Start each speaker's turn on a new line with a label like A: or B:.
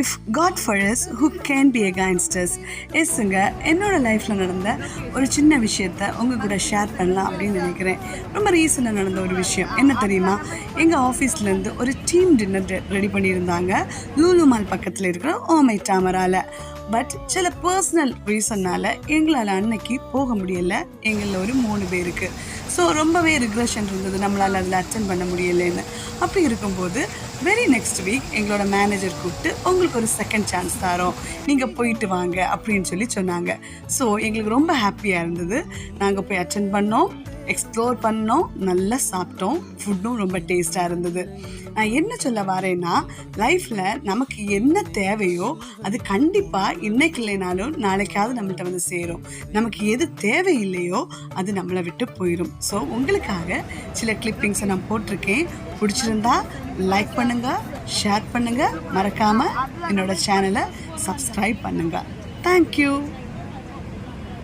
A: If God for us who can be against us. எஸ்ங்க, என்னோட லைஃப்பில் நடந்த ஒரு சின்ன விஷயத்த உங்கள் கூட ஷேர் பண்ணலாம் அப்படின்னு நினைக்கிறேன். ரொம்ப ரீசெண்டாக நடந்த ஒரு விஷயம் என்ன தெரியுமா? எங்கள் ஆஃபீஸ்லேருந்து ஒரு டீம் டின்னர் ரெடி பண்ணியிருந்தாங்க லூலு மால் பக்கத்தில் இருக்கிற ஓமை டாமரால். பட் சில பர்சனல் ரீசன்னால் எங்களால் அன்னைக்கு போக முடியலை. எங்களில் ஒரு 3 பேருக்கு ஸோ ரொம்பவே ரிக்ரெஷன் இருந்தது, நம்மளால் அதில் அட்டென்ட் பண்ண முடியலைன்னு. அப்படி இருக்கும்போது வெரி நெக்ஸ்ட் வீக் எங்களோட மேனேஜர் கூப்பிட்டு உங்களுக்கு ஒரு செகண்ட் சான்ஸ் தரோம், நீங்கள் போயிட்டு வாங்க அப்படின்னு சொன்னாங்க. ஸோ எங்களுக்கு ரொம்ப ஹாப்பியாக இருந்தது. நாங்கள் போய் அட்டென்ட் பண்ணோம், எக்ஸ்ப்ளோர் பண்ணோம், நல்லா சாப்பிட்டோம், ஃபுட்டும் ரொம்ப டேஸ்ட்டாக இருந்தது. நான் என்ன சொல்ல வரேன்னா, லைஃப்பில் நமக்கு என்ன தேவையோ அது கண்டிப்பாக இன்னைக்கு இல்லைனாலும் நாளைக்காவது நம்மள்கிட்ட வந்து சேரும். நமக்கு எது தேவையில்லையோ அது நம்மளை விட்டு போயிடும். ஸோ உங்களுக்காக சில கிளிப்பிங்ஸை நான் போட்டிருக்கேன். பிடிச்சிருந்தா லைக் பண்ணுங்கள், ஷேர் பண்ணுங்கள், மறக்காமல் என்னோட சேனலை சப்ஸ்கிரைப் பண்ணுங்கள். தேங்க்யூ.